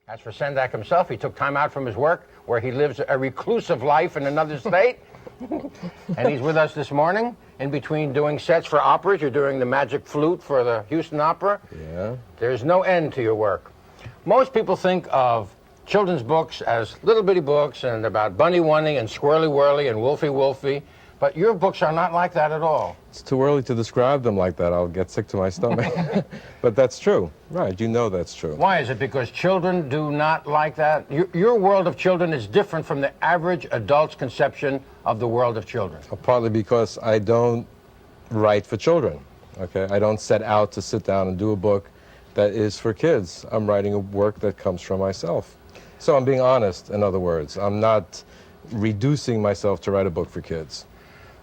As for Sendak himself, he took time out from his work, where he lives a reclusive life in another state. And he's with us this morning, in between doing sets for operas. You're doing the Magic Flute for the Houston Opera. Yeah. There's no end to your work. Most people think of children's books as little bitty books and about Bunny Wunny and Squirrely Whirly and Wolfie Wolfie, but your books are not like that at all. It's too early to describe them like that. I'll get sick to my stomach. But that's true. Right, you know that's true. Why is it? Because children do not like that? Your world of children is different from the average adult's conception of the world of children. Partly because I don't write for children, okay? I don't set out to sit down and do a book that is for kids. I'm writing a work that comes from myself. So I'm being honest, in other words. I'm not reducing myself to write a book for kids.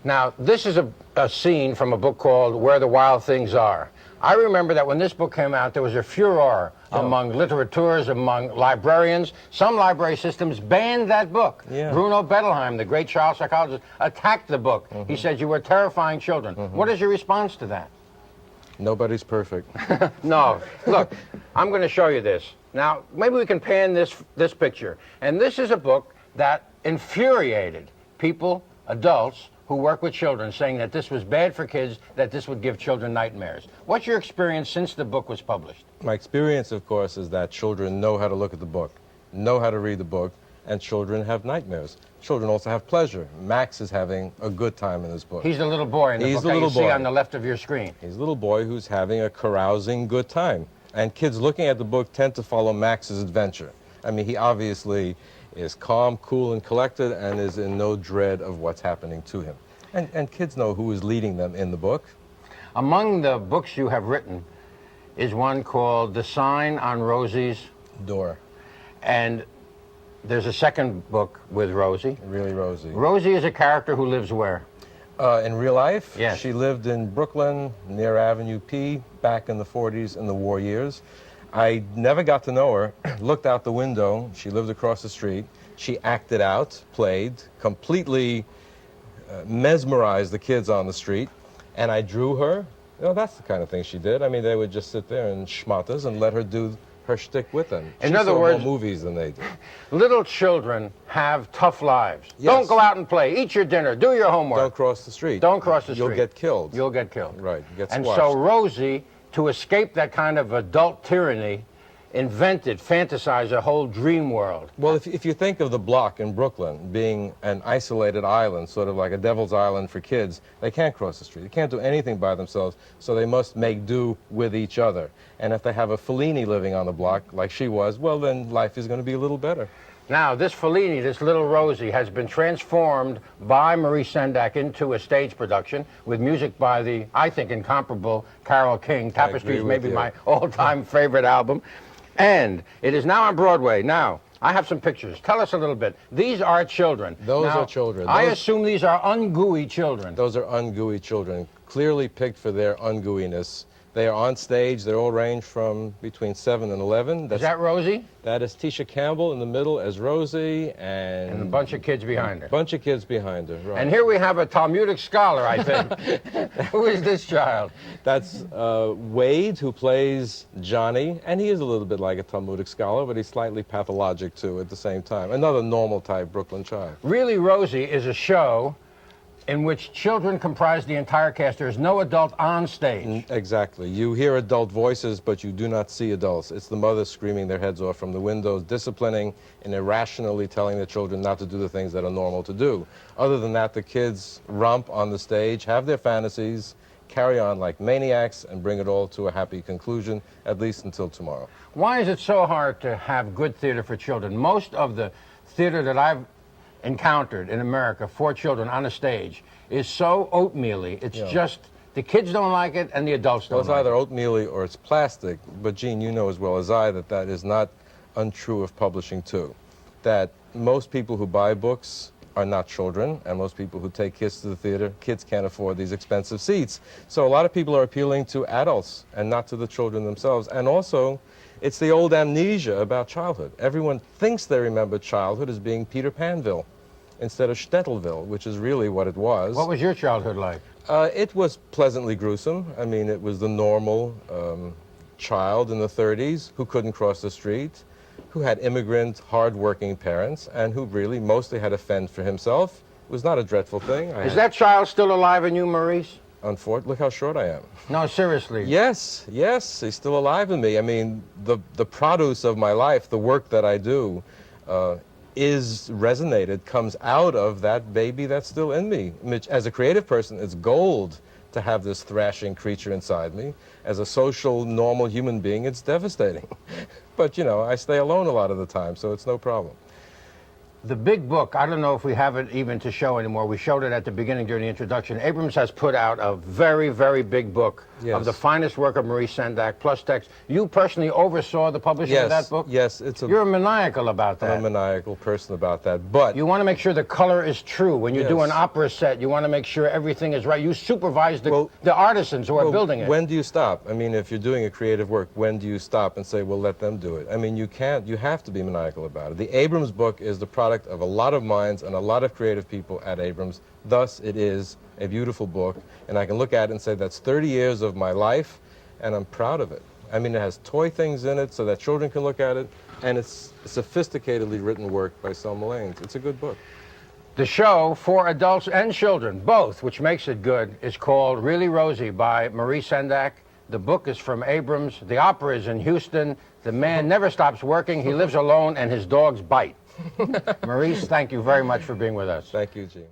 Now, this is a scene from a book called Where the Wild Things Are. I remember that when this book came out, there was a furor among litterateurs, among librarians. Some library systems banned that book. Yeah. Bruno Bettelheim, the great child psychologist, attacked the book. He said you were terrifying children. What is your response to that? Nobody's perfect. No. Look, I'm going to show you this. Now, maybe we can pan this picture. And this is a book that infuriated people, adults, who work with children, saying that this was bad for kids, that this would give children nightmares. What's your experience since the book was published? My experience, of course, is that children know how to look at the book, know how to read the book, and children have nightmares. Children also have pleasure. Max is having a good time in this book. He's the little boy in the book that you see on the left of your screen. He's a little boy who's having a carousing good time. And kids looking at the book tend to follow Max's adventure. I mean, he obviously is calm, cool, and collected, and is in no dread of what's happening to him. And kids know who is leading them in the book. Among the books you have written is one called The Sign on Rosie's Door. And there's a second book with Rosie. Really, Rosie. Rosie is a character who lives where? In real life? Yes. She lived in Brooklyn, near Avenue P, back in the 40s, in the war years. I never got to know her. Looked out the window. She lived across the street. She acted out, played, completely mesmerized the kids on the street. And I drew her. You know, that's the kind of thing she did. I mean, they would just sit there in schmatas and let her do her shtick with them. In other words, more movies than they do. Little children have tough lives. Yes. Don't go out and play. Eat your dinner. Do your homework. Don't cross the street. Don't cross the street. You'll get killed. You'll get killed. Right. Get and squashed. so Rosie, to escape that kind of adult tyranny, fantasized a whole dream world. Well, if you think of the block in Brooklyn being an isolated island, sort of like a devil's island for kids, they can't cross the street. They can't do anything by themselves, so they must make do with each other. And if they have a Fellini living on the block, like she was, well, then life is going to be a little better. Now, this Fellini, this little Rosie, has been transformed by Maurice Sendak into a stage production with music by the, I think, incomparable Carole King. Tapestry is maybe my all-time favorite album. And it is now on Broadway. Now, I have some pictures. Tell us a little bit. These are children. Those are children. I assume these are ungooey children. Those are ungooey children, clearly picked for their ungooiness. They are on stage. They all range from between 7 and 11. Is that Rosie? That is Tisha Campbell in the middle as Rosie, and a bunch of kids behind her. A bunch of kids behind her, right. And here we have a Talmudic scholar, I think. Who is this child? That's Wade, who plays Johnny, and he is a little bit like a Talmudic scholar, but he's slightly pathologic, too, at the same time. Another normal-type Brooklyn child. Really, Rosie is a show in which children comprise the entire cast. There's no adult on stage. Exactly. You hear adult voices, but you do not see adults. It's the mothers screaming their heads off from the windows, disciplining and irrationally telling the children not to do the things that are normal to do. Other than that, the kids romp on the stage, have their fantasies, carry on like maniacs, and bring it all to a happy conclusion, at least until tomorrow. Why is it so hard to have good theater for children? Most of the theater that I've encountered in America for children on a stage is so oatmeal-y. It's just, the kids don't like it and the adults don't like it. Well, it's either oatmeal-y or it's plastic, but Gene, you know as well as I that that is not untrue of publishing too. That most people who buy books are not children, and most people who take kids to the theater, kids can't afford these expensive seats. So a lot of people are appealing to adults and not to the children themselves. And also, it's the old amnesia about childhood. Everyone thinks they remember childhood as being Peter Panville instead of Stettleville, which is really what it was. What was your childhood like? It was pleasantly gruesome. I mean, it was the normal child in the 30s who couldn't cross the street, who had immigrant, hard-working parents, and who really mostly had to fend for himself. It was not a dreadful thing. Is that child still alive in you, Maurice? Unfortunately, look how short I am. No, seriously. Yes, yes, he's still alive in me. I mean, the produce of my life, the work that I do, comes out of that baby that's still in me. Which, as a creative person, it's gold to have this thrashing creature inside me. As a social, normal human being, it's devastating. But, you know, I stay alone a lot of the time, so it's no problem. The big book, I don't know if we have it even to show anymore. We showed it at the beginning during the introduction. Abrams has put out a very, very big book of the finest work of Maurice Sendak, plus text. You personally oversaw the publishing of that book? Yes. You're maniacal about that. I'm a maniacal person about that, but... You want to make sure the color is true. When you do an opera set, you want to make sure everything is right. You supervise the artisans who are building it. When do you stop? I mean, if you're doing a creative work, when do you stop and say, well, let them do it? I mean, you can't. You have to be maniacal about it. The Abrams book is the product of a lot of minds and a lot of creative people at Abrams. Thus, it is a beautiful book, and I can look at it and say that's 30 years of my life, and I'm proud of it. I mean, it has toy things in it so that children can look at it, and it's sophisticatedly written work by Selma Lanes. It's a good book. The show, for adults and children, both, which makes it good, is called Really Rosie by Maurice Sendak. The book is from Abrams. The opera is in Houston. The man never stops working. He lives alone, and his dogs bite. Maurice, thank you very much for being with us. Thank you, Gene.